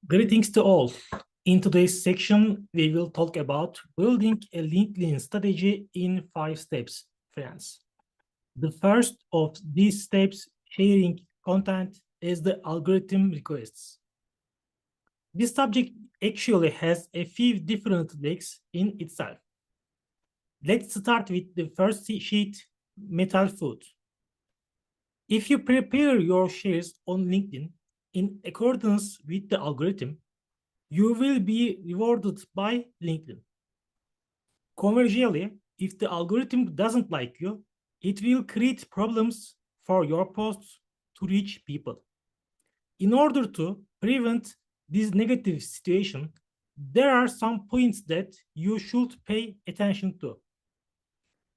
Greetings to all. In today's section, we will talk about building a LinkedIn strategy in 5 steps, friends. The first of these steps, sharing content, is the algorithm requests. This subject actually has a few different legs in itself. Let's start with the first sheet, metal food. If you prepare your shares on LinkedIn in accordance with the algorithm, you will be rewarded by LinkedIn. Conversely, if the algorithm doesn't like you, it will create problems for your posts to reach people. In order to prevent this negative situation, there are some points that you should pay attention to.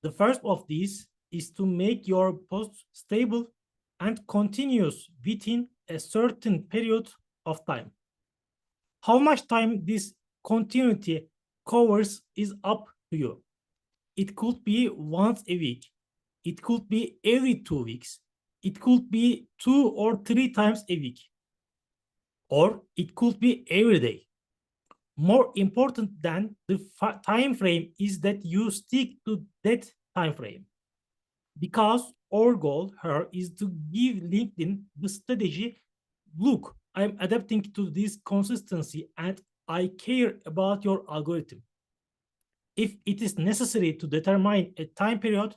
The first of these is to make your posts stable and continuous within a certain period of time. How much time this continuity covers is up to you. It could be once a week. It could be every 2 weeks. It could be 2 or 3 times a week. Or it could be every day. More important than the time frame is that you stick to that time frame. Because our goal here is to give LinkedIn the strategy. Look, I'm adapting to this consistency and I care about your algorithm. If it is necessary to determine a time period,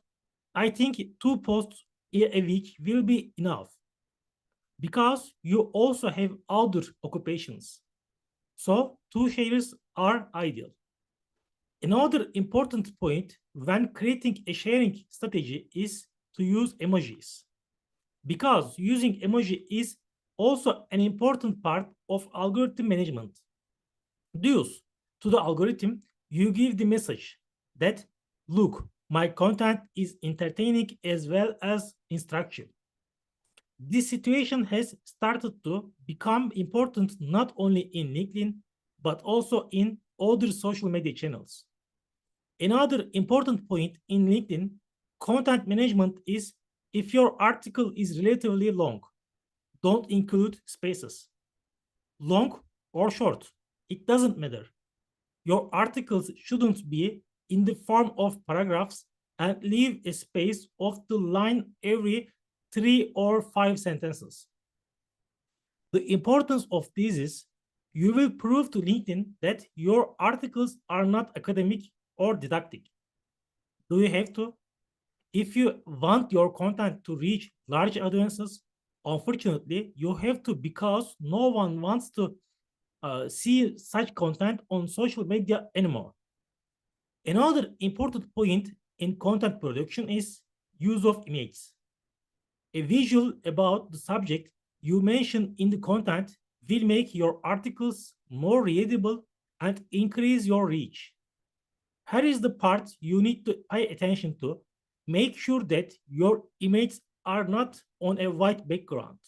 I think 2 posts a week will be enough because you also have other occupations. So 2 shares are ideal. Another important point when creating a sharing strategy is to use emojis because using emoji is also an important part of algorithm management. Thus, to the algorithm, you give the message that, look, my content is entertaining as well as instructive. This situation has started to become important not only in LinkedIn, but also in other social media channels. Another important point in LinkedIn content management is if your article is relatively long, don't include spaces. Long or short, it doesn't matter. Your articles shouldn't be in the form of paragraphs and leave a space of the line every 3 or 5 sentences. The importance of this is you will prove to LinkedIn that your articles are not academic or didactic. Do you have to? If you want your content to reach large audiences, unfortunately, you have to because no one wants to see such content on social media anymore. Another important point in content production is use of images. A visual about the subject you mention in the content will make your articles more readable and increase your reach. Here is the part you need to pay attention to. Make sure that your images are not on a white background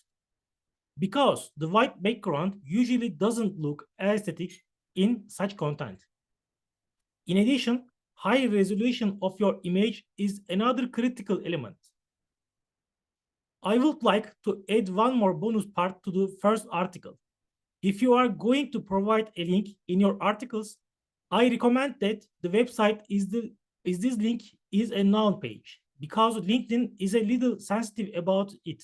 because the white background usually doesn't look aesthetic in such content. In addition, high resolution of your image is another critical element. I would like to add one more bonus part to the first article. If you are going to provide a link in your articles, I recommend that the website is this link is a noun page because LinkedIn is a little sensitive about it.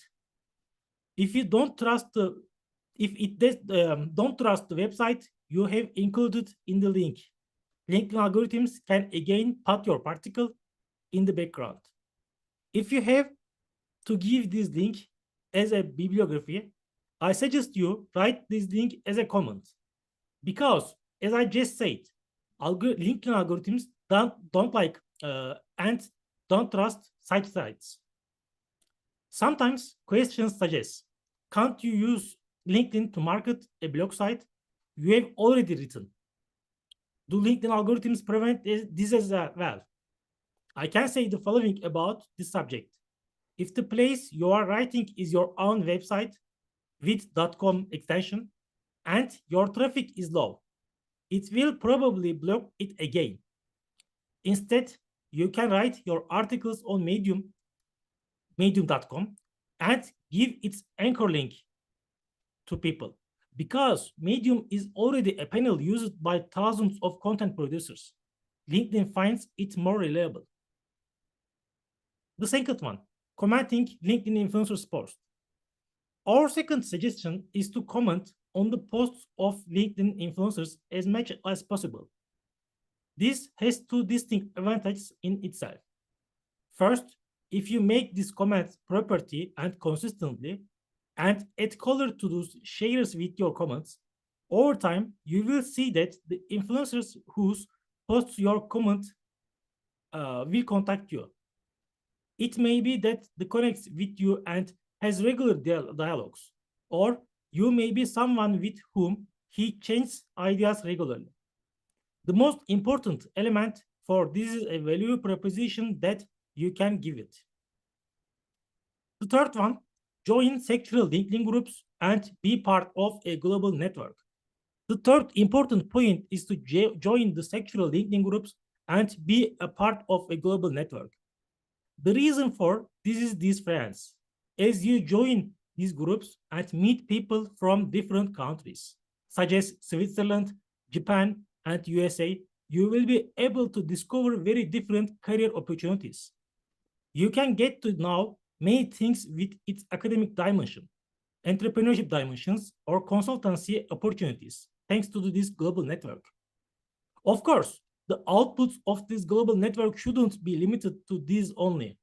If you don't trust the if it does, don't trust the website you have included in the link, LinkedIn algorithms can again put your article in the background. If you have to give this link as a bibliography, I suggest you write this link as a comment because, as I just said, LinkedIn algorithms don't like and don't trust such sites. Sometimes questions suggest, can't you use LinkedIn to market a blog site you have already written? Do LinkedIn algorithms prevent this as well? I can say the following about this subject. If the place you are writing is your own website with .com extension and your traffic is low, it will probably block it again. Instead, you can write your articles on medium.com, and give its anchor link to people. Because Medium is already a panel used by thousands of content producers. LinkedIn finds it more reliable. The second one, commenting LinkedIn influencers post. Our second suggestion is to comment on the posts of LinkedIn influencers as much as possible. This has two distinct advantages in itself. First, if you make these comments property and consistently and add color to those shares with your comments, over time you will see that the influencers whose posts your comment will contact you. It may be that they connects with you and has regular dialogues, or you may be someone with whom he changes ideas regularly. The most important element for this is a value proposition that you can give it. The third one, join sectoral LinkedIn groups and be part of a global network. The third important point is to join the sectoral LinkedIn groups and be a part of a global network. The reason for this is this, friends. As you join these groups and meet people from different countries, such as Switzerland, Japan, and USA, you will be able to discover very different career opportunities. You can get to know many things with its academic dimension, entrepreneurship dimensions, or consultancy opportunities, thanks to this global network. Of course, the outputs of this global network shouldn't be limited to these only.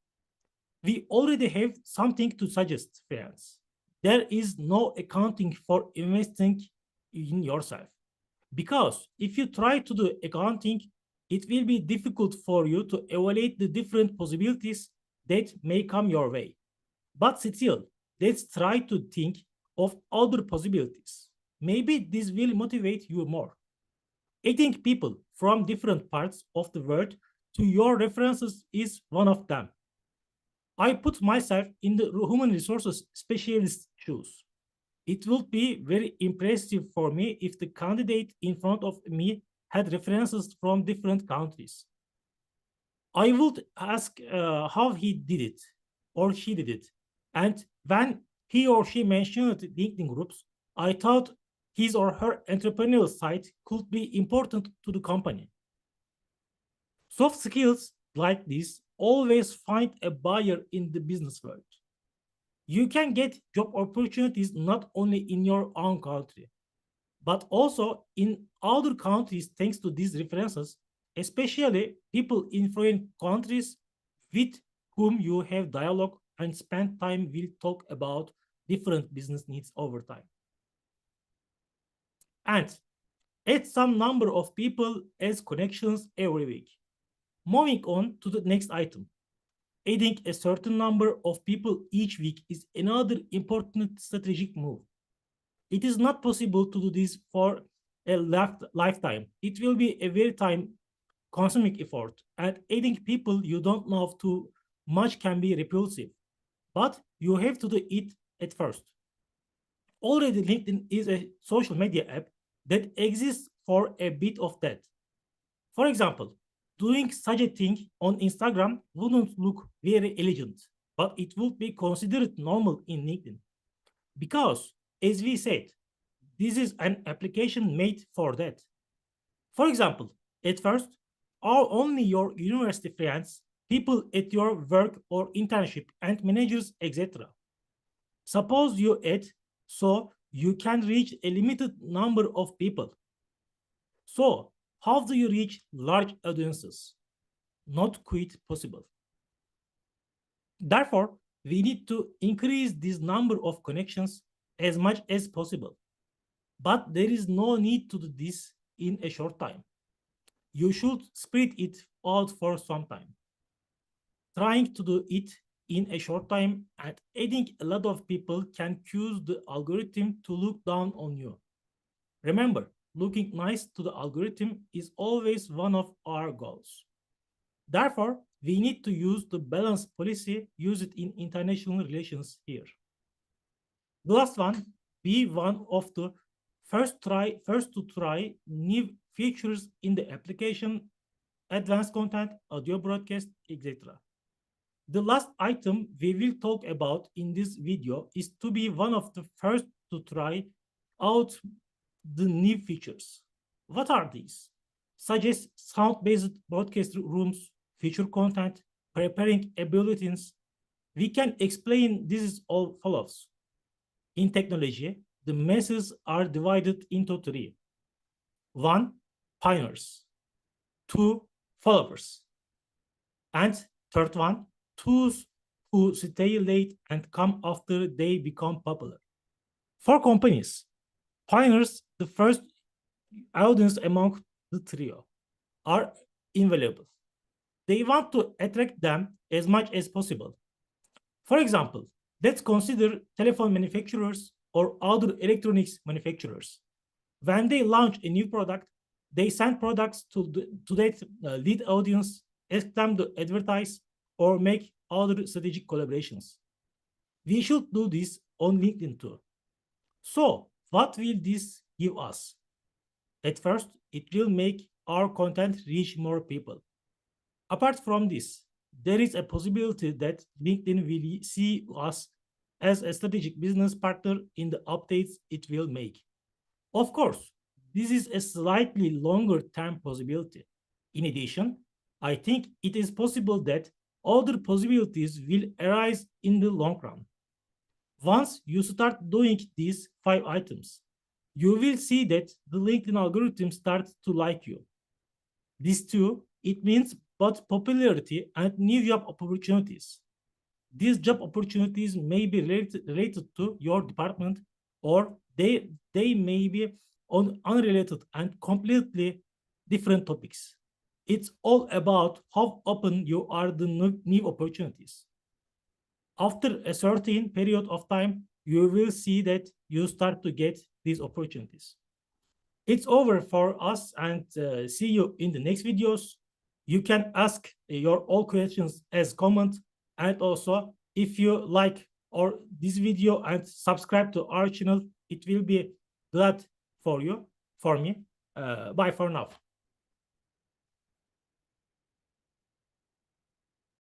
We already have something to suggest, friends. There is no accounting for investing in yourself. Because if you try to do accounting, it will be difficult for you to evaluate the different possibilities that may come your way. But still, let's try to think of other possibilities. Maybe this will motivate you more. Adding people from different parts of the world to your references is one of them. I put myself in the human resources specialist shoes. It would be very impressive for me if the candidate in front of me had references from different countries. I would ask how he did it or she did it. And when he or she mentioned LinkedIn groups, I thought his or her entrepreneurial side could be important to the company. Soft skills like this always find a buyer in the business world. You can get job opportunities not only in your own country, but also in other countries thanks to these references, especially people in foreign countries with whom you have dialogue and spend time will talk about different business needs over time. And add some number of people as connections every week. Moving on to the next item. Adding a certain number of people each week is another important strategic move. It is not possible to do this for a lifetime. It will be a very time consuming effort, and adding people you don't know too much can be repulsive. But you have to do it at first. Already, LinkedIn is a social media app that exists for a bit of that. For example, doing such a thing on Instagram wouldn't look very elegant, but it would be considered normal in LinkedIn. Because, as we said, this is an application made for that. For example, at first, are only your university friends, people at your work or internship, and managers, etc. Suppose you add so you can reach a limited number of people. So, how do you reach large audiences? Not quite possible. Therefore, we need to increase this number of connections as much as possible. But there is no need to do this in a short time. You should spread it out for some time. Trying to do it in a short time and adding a lot of people can cause the algorithm to look down on you. Remember, looking nice to the algorithm is always one of our goals. Therefore, we need to use the balance policy used in international relations here. The last one, be one of the first to try new features in the application, advanced content, audio broadcast, etc. The last item we will talk about in this video is to be one of the first to try out the new features. What are these? Suggest sound-based broadcast rooms, feature content, preparing bulletins. We can explain this is all follows. In technology, the masses are divided into three. One, pioneers. Two, followers. And third one, those who stay late and come after they become popular. For companies, pioneers, the first audience among the trio, are invaluable. They want to attract them as much as possible. For example, let's consider telephone manufacturers or other electronics manufacturers. When they launch a new product, they send products to that lead audience, ask them to advertise or make other strategic collaborations. We should do this on LinkedIn too. So, what will this give us? At first, it will make our content reach more people. Apart from this, there is a possibility that LinkedIn will see us as a strategic business partner in the updates it will make. Of course, this is a slightly longer term possibility. In addition, I think it is possible that other possibilities will arise in the long run. Once you start doing these 5 items, you will see that the LinkedIn algorithm starts to like you. This too, it means both popularity and new job opportunities. These job opportunities may be related to your department, or they may be on unrelated and completely different topics. It's all about how open you are to new opportunities. After a certain period of time, you will see that you start to get these opportunities. It's over for us, and see you in the next videos. You can ask your all questions as comment, and also if you like or this video and subscribe to our channel, it will be glad for you, for me. Bye for now.